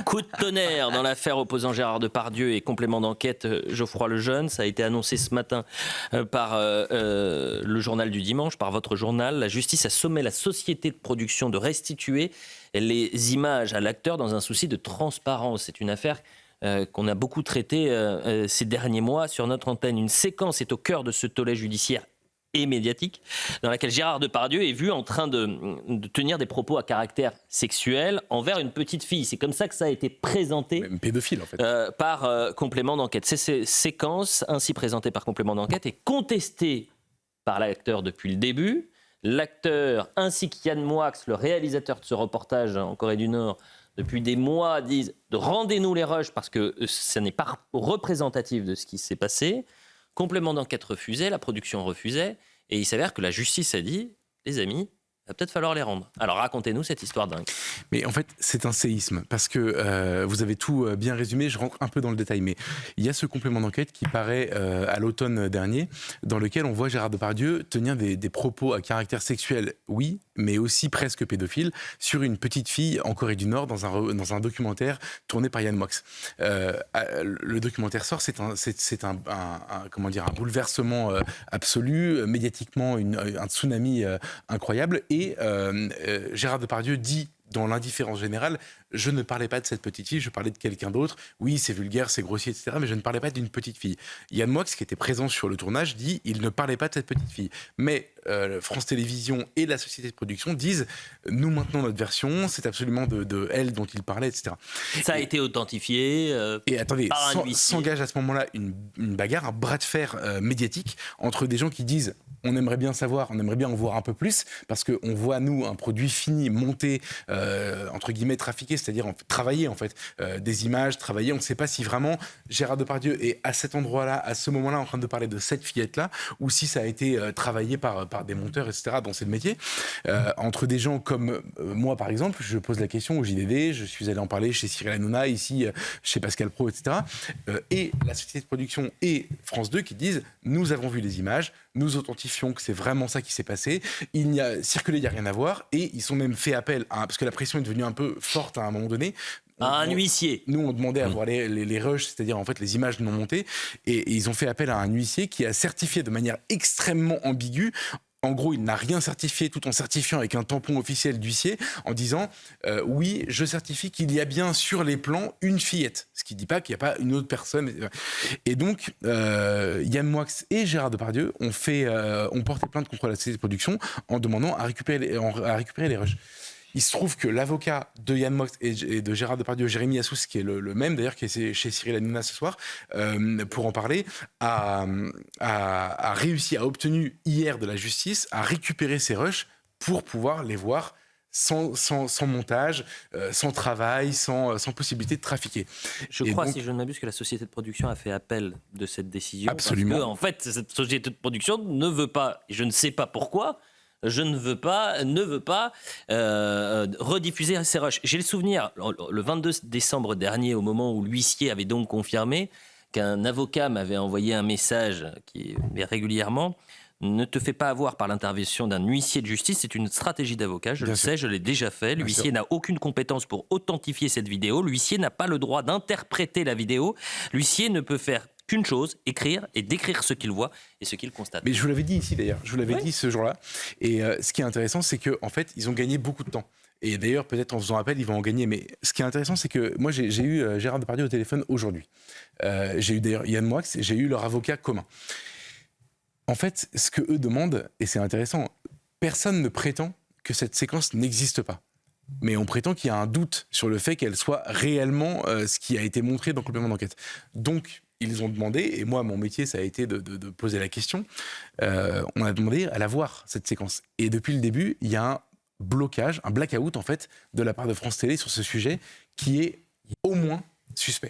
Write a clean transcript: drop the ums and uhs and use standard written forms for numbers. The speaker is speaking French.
Coup de tonnerre dans l'affaire opposant Gérard Depardieu et complément d'enquête Geoffroy Lejeune. Ça a été annoncé ce matin par le journal du dimanche, par votre journal. La justice a sommé la société de production de restituer les images à l'acteur dans un souci de transparence. C'est une affaire qu'on a beaucoup traitée ces derniers mois sur notre antenne. Une séquence est au cœur de ce tollé judiciaire et médiatique, dans laquelle Gérard Depardieu est vu en train de tenir des propos à caractère sexuel envers une petite fille. C'est comme ça que ça a été présenté. Même pédophile, en fait. Par complément d'enquête. Ces séquences, ainsi présentées par complément d'enquête, est contestée par l'acteur depuis le début. L'acteur, ainsi qu'Yann Moix, le réalisateur de ce reportage en Corée du Nord, depuis des mois, disent « rendez-nous les rushs » parce que ça n'est pas représentatif de ce qui s'est passé. Complément d'enquête refusé, la production refusait, et il s'avère que la justice a dit « les amis, il va peut-être falloir les rendre ». Alors racontez-nous cette histoire dingue. Mais en fait, c'est un séisme, parce que vous avez tout bien résumé, je rentre un peu dans le détail, mais il y a ce complément d'enquête qui paraît à l'automne dernier, dans lequel on voit Gérard Depardieu tenir des propos à caractère sexuel, oui, mais aussi presque pédophile, sur une petite fille en Corée du Nord, dans un documentaire tourné par Yann Moix. Le documentaire sort, c'est comment dire, un bouleversement absolu, médiatiquement un tsunami incroyable, et Gérard Depardieu dit dans l'indifférence générale, je ne parlais pas de cette petite fille, je parlais de quelqu'un d'autre. Oui, c'est vulgaire, c'est grossier, etc., mais je ne parlais pas d'une petite fille. Yann Moix, qui était présent sur le tournage, dit il ne parlait pas de cette petite fille. Mais France Télévisions et la société de production disent nous maintenons notre version, c'est absolument de elle dont il parlait, etc. Ça a été authentifié et attendez, par un huissier. S'engage à ce moment-là une bagarre, un bras de fer médiatique entre des gens qui disent on aimerait bien savoir, on aimerait bien en voir un peu plus, parce qu'on voit, nous, un produit fini, monté, entre guillemets, trafiqué, c'est-à-dire travailler, en fait, des images, travailler. On ne sait pas si vraiment Gérard Depardieu est à cet endroit-là, à ce moment-là, en train de parler de cette fillette-là, ou si ça a été travaillé par des monteurs, etc., dont c'est le métier. Entre des gens comme moi, par exemple, je pose la question au JDD, je suis allé en parler chez Cyril Hanouna, ici, chez Pascal Praud, etc., et la société de production et France 2 qui disent nous avons vu les images, nous authentifions que c'est vraiment ça qui s'est passé, il n'y a circulé, il n'y a rien à voir, et ils ont même fait appel parce que la pression est devenue un peu forte à un moment donné. Un huissier. Nous, on demandait à voir les rushs, c'est-à-dire en fait les images non montées, et ils ont fait appel à un huissier qui a certifié de manière extrêmement ambiguë. En gros, il n'a rien certifié tout en certifiant avec un tampon officiel d'huissier en disant oui, je certifie qu'il y a bien sur les plans une fillette. Ce qui ne dit pas qu'il n'y a pas une autre personne. Et donc, Yann Moix et Gérard Depardieu ont porté plainte contre la société de production en demandant à récupérer les rushs. Il se trouve que l'avocat de Yann Moix et de Gérard Depardieu, Jérémy Assous, qui est le même d'ailleurs, qui est chez Cyril Hanouna ce soir, pour en parler, a réussi, a obtenu hier de la justice à récupérer ces rushs pour pouvoir les voir sans montage, sans travail, sans possibilité de trafiquer. Je crois, si je ne m'abuse, que la société de production a fait appel de cette décision. Absolument. Parce que, en fait, cette société de production ne veut pas, et je ne sais pas pourquoi, ne veut pas rediffuser ces rushs. J'ai le souvenir, le 22 décembre dernier, au moment où l'huissier avait donc confirmé qu'un avocat m'avait envoyé un message qui est régulièrement. Ne te fais pas avoir par l'intervention d'un huissier de justice, c'est une stratégie d'avocat, je le sais, je l'ai déjà fait. L'huissier n'a aucune compétence pour authentifier cette vidéo, l'huissier n'a pas le droit d'interpréter la vidéo, l'huissier ne peut faire qu'une chose, écrire et décrire ce qu'il voit et ce qu'il constate. Mais je vous l'avais dit ici d'ailleurs, je vous l'avais dit ce jour-là, et ce qui est intéressant, c'est qu'en fait, ils ont gagné beaucoup de temps. Et d'ailleurs, peut-être en faisant appel, ils vont en gagner. Mais ce qui est intéressant, c'est que moi, j'ai eu Gérard Depardieu au téléphone aujourd'hui. J'ai eu d'ailleurs Yann Moix, j'ai eu leur avocat commun. En fait, ce que eux demandent, et c'est intéressant, personne ne prétend que cette séquence n'existe pas. Mais on prétend qu'il y a un doute sur le fait qu'elle soit réellement ce qui a été montré dans le complément d'enquête. Donc, ils ont demandé, et moi, mon métier, ça a été de poser la question, on a demandé à la voir, cette séquence. Et depuis le début, il y a un blocage, un blackout, en fait, de la part de France Télé sur ce sujet qui est au moins suspect.